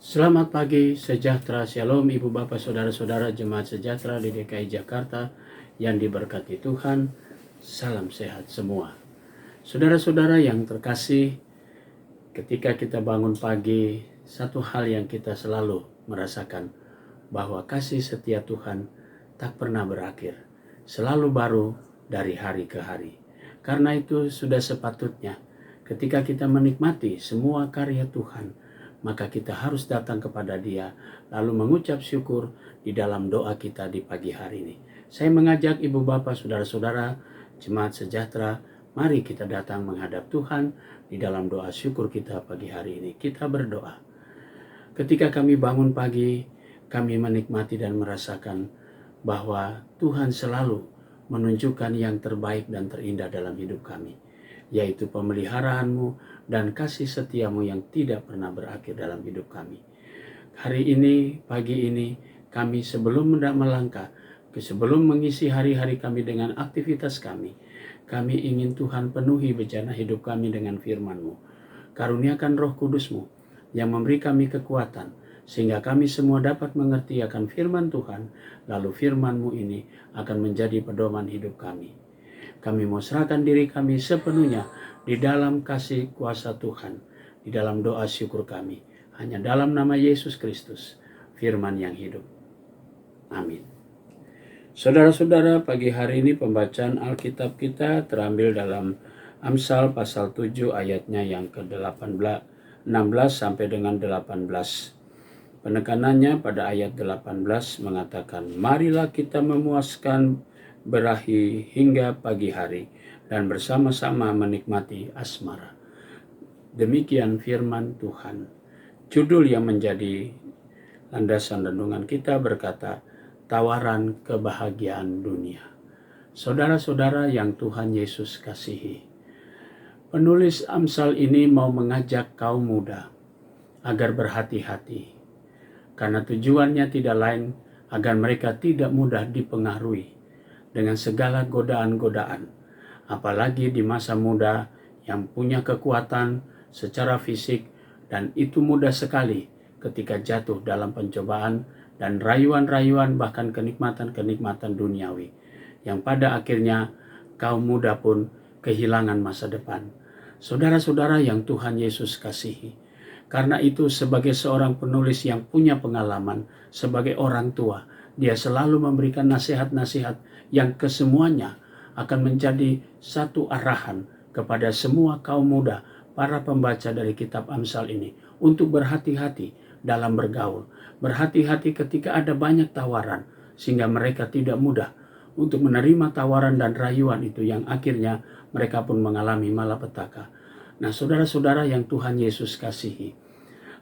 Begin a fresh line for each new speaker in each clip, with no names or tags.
Selamat pagi, sejahtera, shalom Ibu Bapak Saudara-saudara Jemaat Sejahtera di DKI Jakarta yang diberkati Tuhan. Salam sehat semua. Saudara-saudara yang terkasih, ketika kita bangun pagi, satu hal yang kita selalu merasakan bahwa kasih setia Tuhan tak pernah berakhir, selalu baru dari hari ke hari. Karena itu sudah sepatutnya ketika kita menikmati semua karya Tuhan, maka kita harus datang kepada Dia, lalu mengucap syukur di dalam doa kita di pagi hari ini. Saya mengajak Ibu Bapak, Saudara-saudara, Jemaat Sejahtera, mari kita datang menghadap Tuhan di dalam doa syukur kita pagi hari ini. Kita berdoa. Ketika kami bangun pagi, kami menikmati dan merasakan bahwa Tuhan selalu menunjukkan yang terbaik dan terindah dalam hidup kami, yaitu pemeliharaanmu dan kasih setiamu yang tidak pernah berakhir dalam hidup kami. Hari ini, pagi ini, kami sebelum melangkah, sebelum mengisi hari-hari kami dengan aktivitas kami ingin Tuhan penuhi bejana hidup kami dengan firman-Mu. Karuniakan Roh Kudus-Mu yang memberi kami kekuatan, sehingga kami semua dapat mengerti akan firman Tuhan, lalu firman-Mu ini akan menjadi pedoman hidup kami. Kami mau serahkan diri kami sepenuhnya di dalam kasih kuasa Tuhan, di dalam doa syukur kami. Hanya dalam nama Yesus Kristus, firman yang hidup. Amin. Saudara-saudara, pagi hari ini pembacaan Alkitab kita terambil dalam Amsal pasal 7 ayatnya yang ke-16 sampai dengan 18. Penekanannya pada ayat 18 mengatakan, marilah kita memuaskan berahi hingga pagi hari dan bersama-sama menikmati asmara. Demikian firman Tuhan. Judul yang menjadi landasan renungan kita berkata, tawaran kebahagiaan dunia. Saudara-saudara yang Tuhan Yesus kasihi, penulis Amsal ini mau mengajak kaum muda agar berhati-hati, karena tujuannya tidak lain agar mereka tidak mudah dipengaruhi dengan segala godaan-godaan, apalagi di masa muda yang punya kekuatan secara fisik, dan itu mudah sekali ketika jatuh dalam pencobaan dan rayuan-rayuan bahkan kenikmatan-kenikmatan duniawi, yang pada akhirnya kaum muda pun kehilangan masa depan. Saudara-saudara yang Tuhan Yesus kasihi, karena itu sebagai seorang penulis yang punya pengalaman sebagai orang tua, dia selalu memberikan nasihat-nasihat yang kesemuanya akan menjadi satu arahan kepada semua kaum muda, para pembaca dari kitab Amsal ini, untuk berhati-hati dalam bergaul. Berhati-hati ketika ada banyak tawaran, sehingga mereka tidak mudah untuk menerima tawaran dan rayuan itu yang akhirnya mereka pun mengalami malapetaka. Nah, saudara-saudara yang Tuhan Yesus kasihi,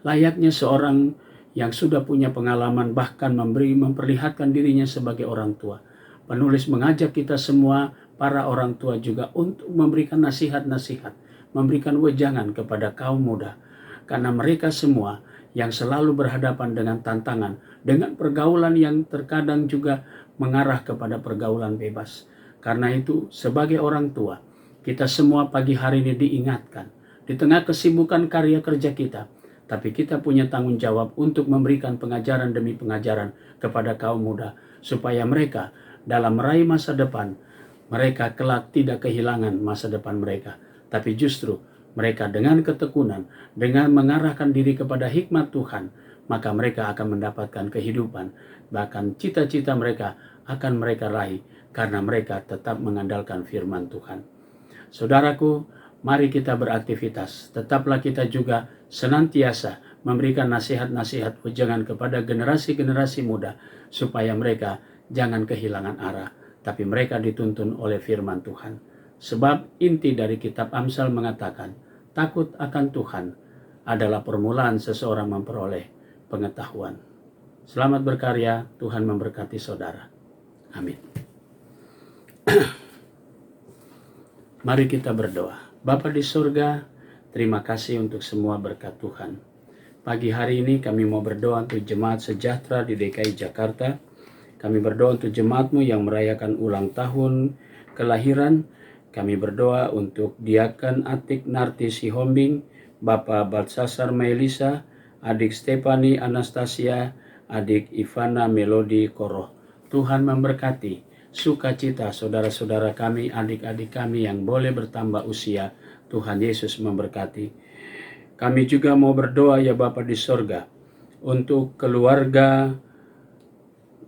layaknya seorang yang sudah punya pengalaman bahkan memperlihatkan dirinya sebagai orang tua, penulis mengajak kita semua, para orang tua juga, untuk memberikan nasihat-nasihat, memberikan wejangan kepada kaum muda, karena mereka semua yang selalu berhadapan dengan tantangan, dengan pergaulan yang terkadang juga mengarah kepada pergaulan bebas. Karena itu, sebagai orang tua, kita semua pagi hari ini diingatkan, di tengah kesibukan karya kerja kita, tapi kita punya tanggung jawab untuk memberikan pengajaran demi pengajaran kepada kaum muda, supaya mereka dalam meraih masa depan, mereka kelak tidak kehilangan masa depan mereka, tapi justru mereka dengan ketekunan, dengan mengarahkan diri kepada hikmat Tuhan, maka mereka akan mendapatkan kehidupan. Bahkan cita-cita mereka akan mereka raih, karena mereka tetap mengandalkan firman Tuhan. Saudaraku, mari kita beraktivitas. Tetaplah kita juga senantiasa memberikan nasihat-nasihat wejangan kepada generasi-generasi muda, supaya mereka jangan kehilangan arah, tapi mereka dituntun oleh firman Tuhan. Sebab inti dari kitab Amsal mengatakan, takut akan Tuhan adalah permulaan seseorang memperoleh pengetahuan. Selamat berkarya, Tuhan memberkati saudara. Amin. Mari kita berdoa. Bapa di surga, terima kasih untuk semua berkat Tuhan. Pagi hari ini kami mau berdoa untuk Jemaat Sejahtera di DKI Jakarta. Kami berdoa untuk jemaat-Mu yang merayakan ulang tahun kelahiran. Kami berdoa untuk Diaken Atik Narti Sihombing, Bapak Balsasar Maelisa, adik Stefani Anastasia, adik Ivana Melody Koroh. Tuhan memberkati sukacita saudara-saudara kami, adik-adik kami yang boleh bertambah usia. Tuhan Yesus memberkati. Kami juga mau berdoa ya Bapa di sorga untuk keluarga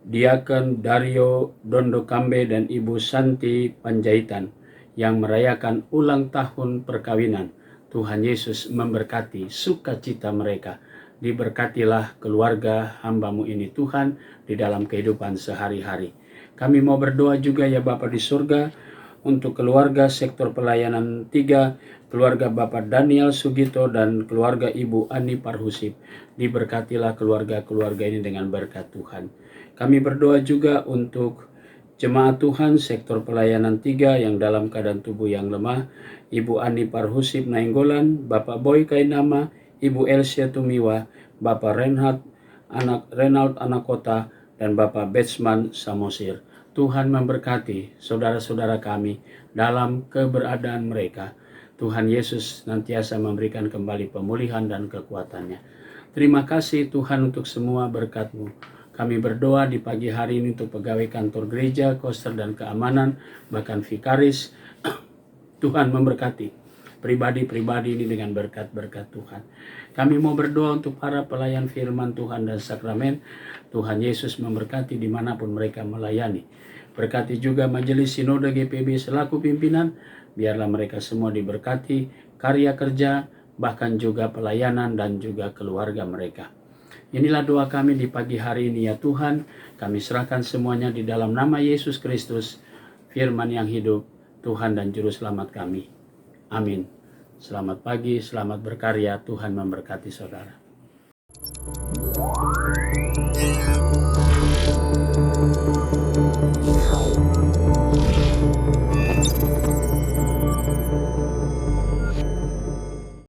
Diaken Dario Dondokambe dan Ibu Santi Panjaitan yang merayakan ulang tahun perkawinan. Tuhan Yesus memberkati sukacita mereka. Diberkatilah keluarga hamba-Mu ini Tuhan di dalam kehidupan sehari-hari. Kami mau berdoa juga ya Bapa di surga untuk keluarga sektor pelayanan 3, keluarga Bapak Daniel Sugito dan keluarga Ibu Ani Parhusip. Diberkatilah keluarga-keluarga ini dengan berkat Tuhan. Kami berdoa juga untuk jemaat Tuhan sektor pelayanan 3 yang dalam keadaan tubuh yang lemah, Ibu Ani Parhusip Nainggolan, Bapak Boy Kainama, Ibu Elsia Tumiwa, Bapak Renald Anakota, dan Bapak Betsman Samosir. Tuhan memberkati saudara-saudara kami dalam keberadaan mereka. Tuhan Yesus nantiasa memberikan kembali pemulihan dan kekuatannya. Terima kasih Tuhan untuk semua berkat-Mu. Kami berdoa di pagi hari ini untuk pegawai kantor gereja, koster dan keamanan, bahkan vikaris. Tuhan memberkati pribadi-pribadi ini dengan berkat-berkat Tuhan. Kami mau berdoa untuk para pelayan firman Tuhan dan sakramen. Tuhan Yesus memberkati dimanapun mereka melayani. Berkati juga majelis sinode GPB selaku pimpinan. Biarlah mereka semua diberkati karya kerja, bahkan juga pelayanan dan juga keluarga mereka. Inilah doa kami di pagi hari ini ya Tuhan. Kami serahkan semuanya di dalam nama Yesus Kristus, firman yang hidup, Tuhan dan Juru Selamat kami. Amin. Selamat pagi, selamat berkarya, Tuhan memberkati saudara.